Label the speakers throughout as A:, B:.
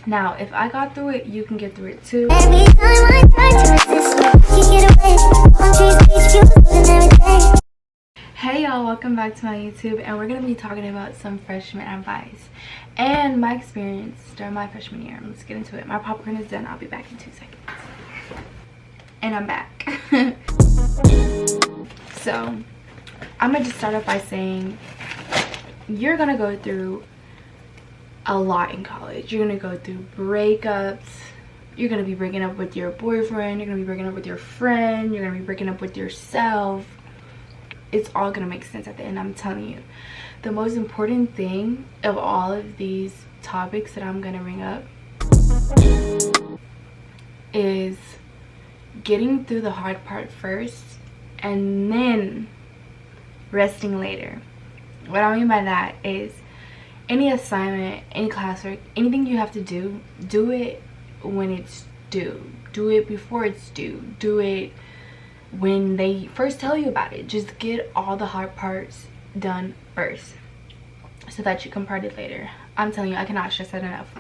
A: Now, if I got through it, you can get through it too. Hey y'all, welcome back to my YouTube, and we're going to be talking about some freshman advice and my experience during my freshman year. Let's get into it. My popcorn is done. I'll be back in 2 seconds. And I'm back. So, I'm going to just start off by saying you're going to go through a lot in college. You're going to go through breakups. You're going to be breaking up with your boyfriend. You're going to be breaking up with your friend. You're going to be breaking up with yourself. It's all going to make sense at the end, I'm telling you. The most important thing of all of these topics that I'm going to bring up is getting through the hard part first and then resting later. What I mean by that is any assignment, any classwork, anything you have to do, do it when it's due. Do it before it's due. Do it when they first tell you about it. Just get all the hard parts done first so that you can party later. I'm telling you, I cannot stress that enough.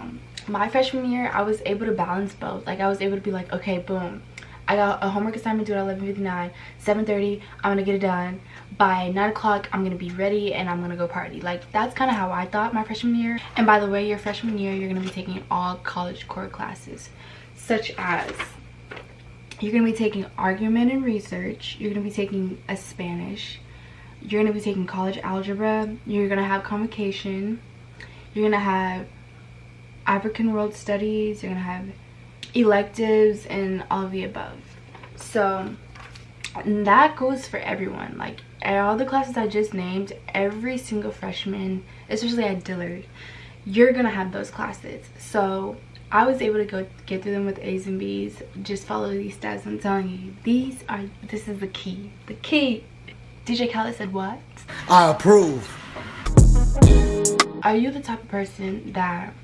A: My freshman year, I was able to balance both. Like, I was able to be like, okay, boom, I got a homework assignment due at 11:59, 7:30, I'm gonna get it done. By 9 o'clock, I'm gonna be ready and I'm gonna go party. Like, that's kind of how I thought my freshman year. And by the way, your freshman year, you're gonna be taking all college core classes, such as you're gonna be taking argument and research, you're gonna be taking a Spanish, you're gonna be taking college algebra, you're gonna have convocation, you're gonna have African world studies, you're gonna have electives, and all of the above. So that goes for everyone. Like, at all the classes I just named, every single freshman, especially at Dillard, you're gonna have those classes. So I was able to get through them with A's and B's. Just follow these steps. I'm telling you, this is the key. The key. DJ Khaled said what?
B: I approve.
A: Are you the type of person that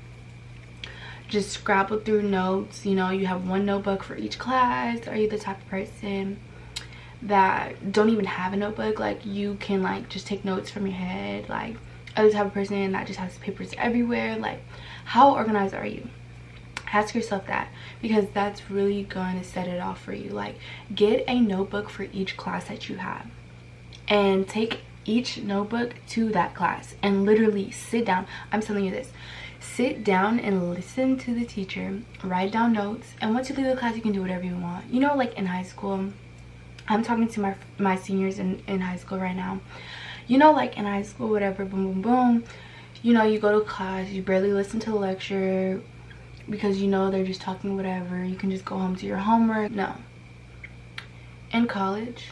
A: just scrabble through notes? You know, you have one notebook for each class. Are you the type of person that don't even have a notebook? Like, you can like just take notes from your head? Like, are you the type of person that just has papers everywhere? Like, how organized are you? Ask yourself that, because that's really going to set it off for you. Like, get a notebook for each class that you have and take each notebook to that class and literally sit down. I'm telling you this. Sit down and listen to the teacher, write down notes, and once you leave the class, you can do whatever you want. You know, like in high school, I'm talking to my seniors in high school right now. You know, like in high school, whatever, boom, boom, boom. You know, you go to class, you barely listen to the lecture because you know they're just talking whatever. You can just go home to your homework. No. In college,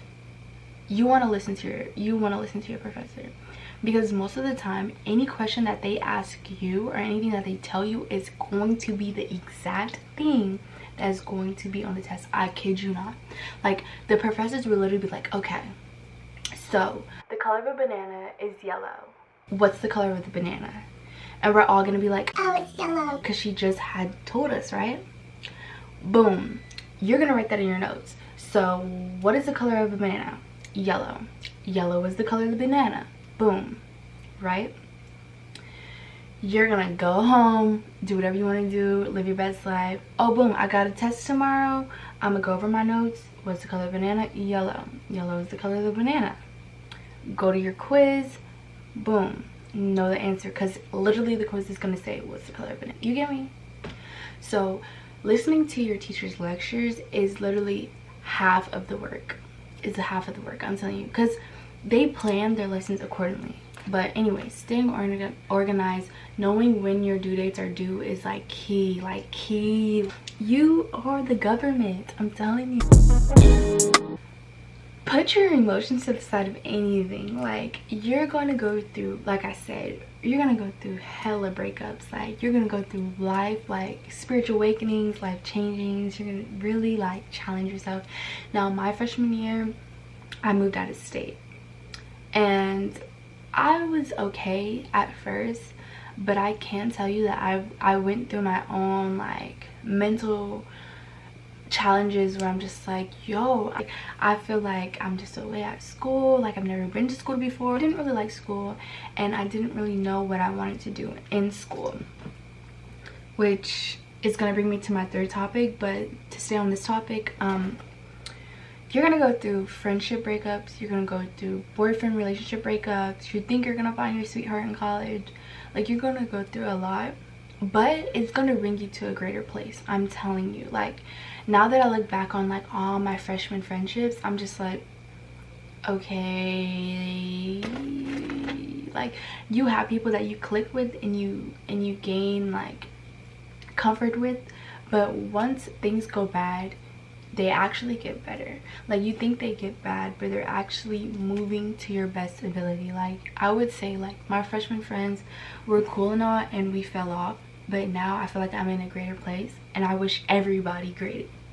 A: you want to listen to your professor, because most of the time, any question that they ask you or anything that they tell you is going to be the exact thing that is going to be on the test. I kid you not. Like, the professors will literally be like, okay, so the color of a banana is yellow. What's the color of the banana? And we're all gonna be like, oh, it's yellow, because she just had told us, right? Boom. You're gonna write that in your notes. So what is the color of a banana? Yellow. Yellow is the color of the banana. Boom. Right? You're gonna go home, do whatever you want to do, live your best life. Oh, boom, I got a test tomorrow. I'm gonna go over my notes. What's the color of the banana? Yellow. Yellow is the color of the banana. Go to your quiz. Boom. Know the answer, because literally the quiz is gonna say what's the color of banana. You get me? So listening to your teacher's lectures is literally half of the work. It's half of the work, I'm telling you, because they plan their lessons accordingly. But anyway, staying organized, knowing when your due dates are due is like key. Like, key. You are the government, I'm telling you. Put your emotions to the side of anything. Like, you're going to go through, like I said, you're going to go through hella breakups. Like, you're going to go through life, like spiritual awakenings, life changings. You're going to really like challenge yourself. Now, my freshman year, I moved out of state, and I was okay at first, but I can tell you that I went through my own like mental challenges where I'm just like, yo, I feel like I'm just away at school. Like, I've never been to school before. I didn't really like school, and I didn't really know what I wanted to do in school. which is going to bring me to my third topic. But to stay on this topic, you're gonna go through friendship breakups, you're gonna go through boyfriend relationship breakups, you think you're gonna find your sweetheart in college, like you're gonna go through a lot, but it's gonna bring you to a greater place. I'm telling you. Like, now that I look back on like all my freshman friendships, I'm just like, okay, like you have people that you click with and you gain like comfort with, but once things go bad, they actually get better. Like, you think they get bad, but they're actually moving to your best ability. Like, I would say like my freshman friends were cool and all, and we fell off, but now I feel like I'm in a greater place, and I wish everybody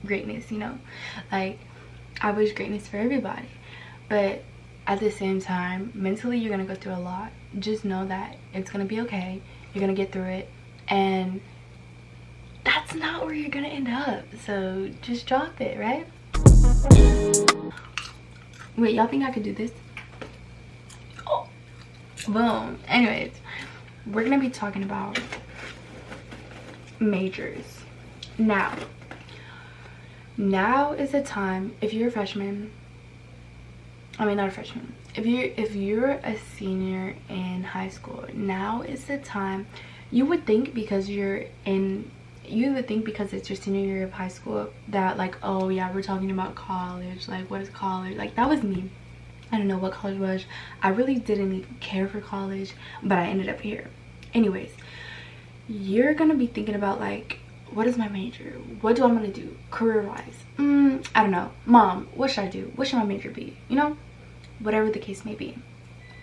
A: greatness, you know, like I wish greatness for everybody. But at the same time, mentally you're gonna go through a lot. Just know that it's gonna be okay, you're gonna get through it, and that's not where you're gonna end up. So just drop it, right? Wait, y'all think I could do this? Oh, boom. Anyways, we're gonna be talking about majors. Now is the time. If you're a freshman, I mean, not a freshman, if you're a senior in high school, now is the time. You would think because it's your senior year of high school that like, oh yeah, we're talking about college, like what is college? Like, that was me. I don't know what college was. I really didn't even care for college, but I ended up here. Anyways, you're gonna be thinking about like, what is my major? What do I want to do career wise? I don't know. Mom, what should I do? What should my major be? You know, whatever the case may be.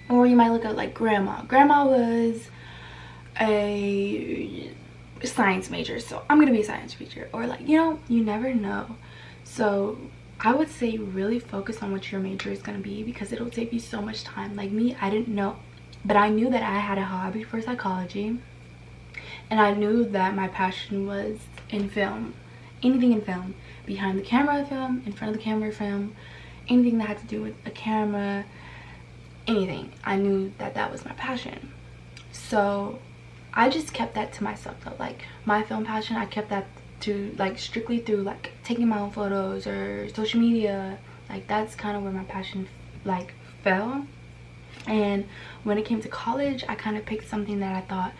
A: Or you might look at like grandma was a science major, so I'm gonna be a science teacher. Or like, you know, you never know. So I would say really focus on what your major is gonna be, because it'll save you so much time. Like me, I didn't know, but I knew that I had a hobby for psychology, and I knew that my passion was in film. Anything in film, behind the camera film, in front of the camera film, anything that had to do with a camera, anything. I knew that that was my passion. So I just kept that to myself though. Like, my film passion, I kept that to like strictly through like taking my own photos or social media. Like, that's kind of where my passion like fell. And when it came to college, I kind of picked something that I thought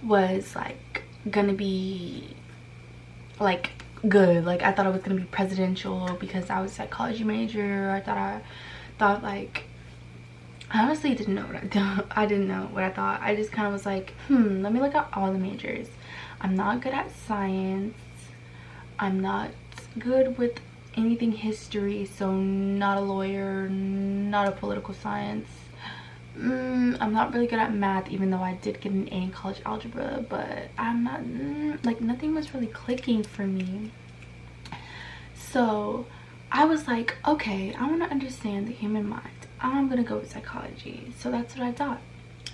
A: was like gonna be like good. Like, I thought it was gonna be presidential because I was a psychology major. I thought like, I honestly didn't know what I didn't know what I thought. I just kind of was like, let me look at all the majors. I'm not good at science. I'm not good with anything history, so not a lawyer, not a political science. I'm not really good at math, even though I did get an A in college algebra, but I'm not, like, nothing was really clicking for me. So I was like, okay, I want to understand the human mind. I'm gonna go with psychology. So that's what I thought.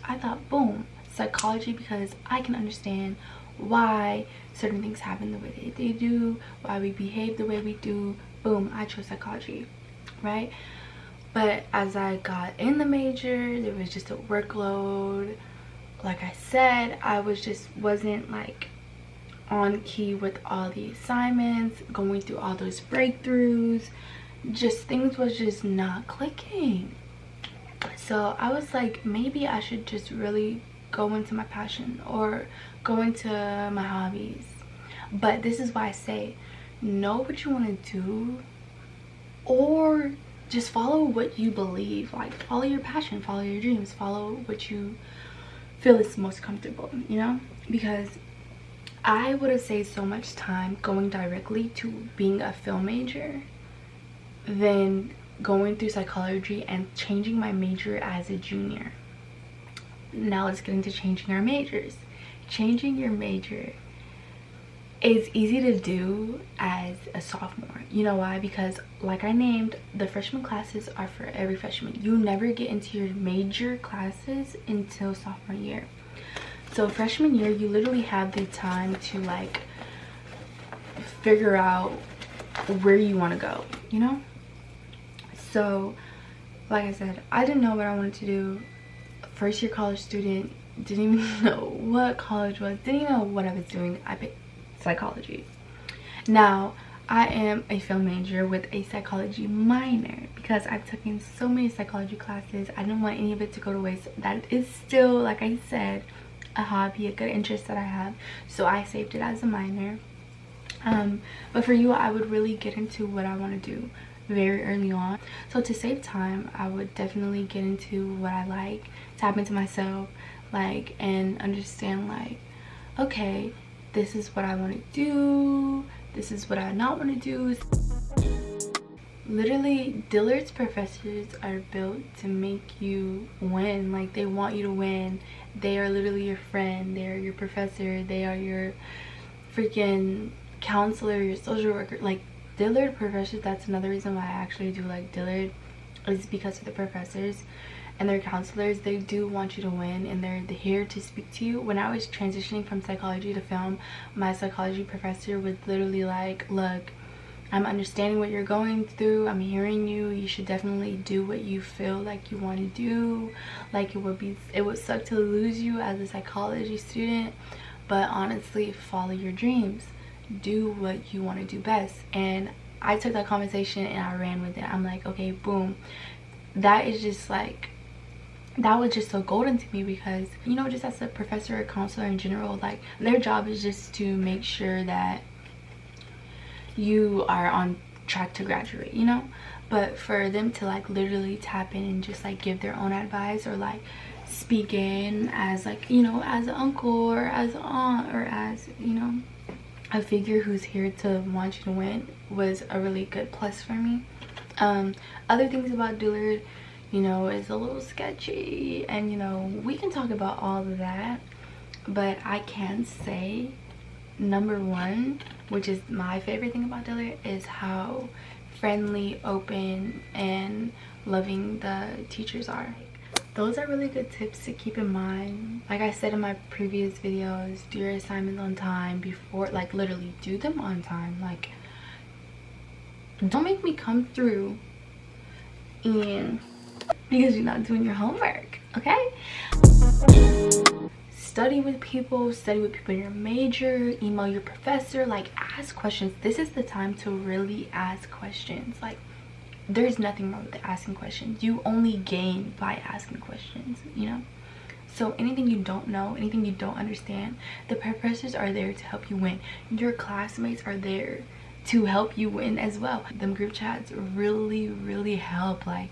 A: I thought, boom, psychology, because I can understand why certain things happen the way they do, why we behave the way we do. Boom, I chose psychology, right? But as I got in the major, there was just a workload. Like I said, I wasn't like on key with all the assignments, going through all those breakthroughs. Just things was just not clicking. So I was like, maybe I should just really go into my passion or go into my hobbies. But this is why I say, know what you want to do, or just follow what you believe. Like, follow your passion, follow your dreams, follow what you feel is most comfortable, you know? Because I would have saved so much time going directly to being a film major than going through psychology and changing my major as a junior. Now let's get into changing our majors. Changing your major is easy to do as a sophomore. You know why? Because like I named, the freshman classes are for every freshman. You never get into your major classes until sophomore year. So freshman year, you literally have the time to like figure out where you want to go, you know? So like I said, I didn't know what I wanted to do. First year college student, didn't even know what college was, didn't even know what I was doing. I picked psychology. Now I am a film major with a psychology minor because I've taken so many psychology classes. I didn't want any of it to go to waste. That is still, like I said, a hobby, a good interest that I have, so I saved it as a minor. But for you, I would really get into what I want to do very early on. So to save time, I would definitely get into what I like, tap into myself, like, and understand, like, okay, this is what I want to do, this is what I not want to do. Literally, Dillard's professors are built to make you win. Like, they want you to win. They are literally your friend, they are your professor, they are your freaking counselor, your social worker. Like, Dillard professors, that's another reason why I actually do like Dillard, is because of the professors and their counselors. They do want you to win, and they're here to speak to you. When I was transitioning from psychology to film, my psychology professor was literally like, look, I'm understanding what you're going through, I'm hearing you, you should definitely do what you feel like you want to do. Like, it would suck to lose you as a psychology student, but honestly, follow your dreams, do what you want to do best. And I took that conversation and I ran with it. I'm like, okay, boom, that is just like, that was just so golden to me, because, you know, just as a professor or counselor in general, like, their job is just to make sure that you are on track to graduate, you know. But for them to like literally tap in and just like give their own advice, or like speak in as, like, you know, as an uncle or as an aunt, or as, you know, a figure who's here to want you to win, was a really good plus for me. Other things about Dillard, you know, is a little sketchy, and, you know, we can talk about all of that, but I can say number one, which is my favorite thing about Dillard, is how friendly, open, and loving the teachers are. Those are really good tips to keep in mind. Like I said in my previous videos, do your assignments on time before, like, literally do them on time. Like, don't make me come through and because you're not doing your homework, okay? Study with people in your major, email your professor, like, ask questions. This is the time to really ask questions. Like, there's nothing wrong with asking questions. You only gain by asking questions, you know. So anything you don't know, anything you don't understand, the professors are there to help you win. Your classmates are there to help you win as well. Them group chats really help. Like,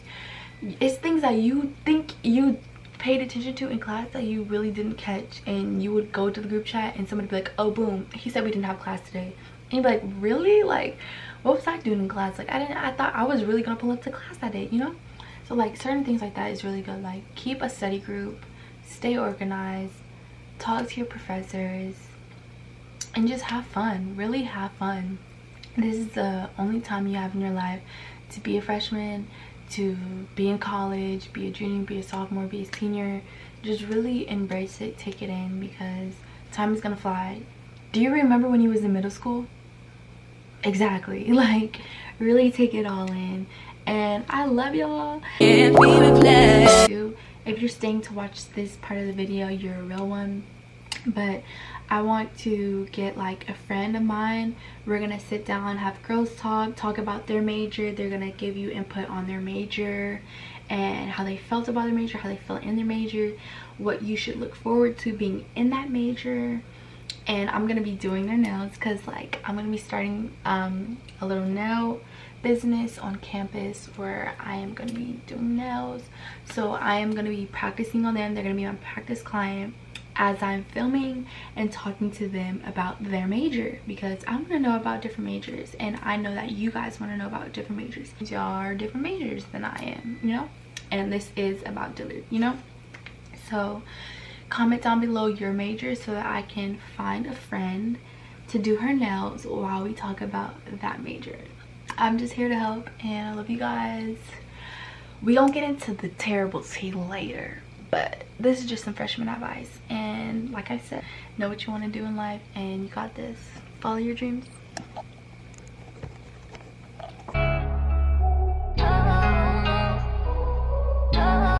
A: it's things that you think you paid attention to in class that you really didn't catch, and you would go to the group chat and somebody would be like, oh boom, he said we didn't have class today, and you'd be like, really? Like, what was I doing in class? Like, I thought I was really gonna pull up to class that day, you know. So like, certain things like that is really good. Like, keep a study group, stay organized, talk to your professors, and just have fun. Really have fun. This is the only time you have in your life to be a freshman, to be in college, be a junior, be a sophomore, be a senior. Just really embrace it, take it in, because time is gonna fly. Do you remember when you was in middle school? Exactly. Like, really take it all in. And I love y'all. If you're staying to watch this part of the video, you're a real one. But I want to get like a friend of mine. We're gonna sit down, have girls talk about their major. They're gonna give you input on their major and how they felt about their major, how they felt in their major, what you should look forward to being in that major. And I'm gonna be doing their nails, because like, I'm gonna be starting a little nail business on campus where I am gonna be doing nails. So I am gonna be practicing on them. They're gonna be my practice client as I'm filming and talking to them about their major, because I want to know about different majors, and I know that you guys want to know about different majors. Y'all are different majors than I am, you know, and this is about Dillard, you know. So comment down below your major so that I can find a friend to do her nails while we talk about that major. I'm just here to help, and I love you guys. We don't get into the terrible tea later, but this is just some freshman advice. And like I said, know what you want to do in life, and you got this. Follow your dreams.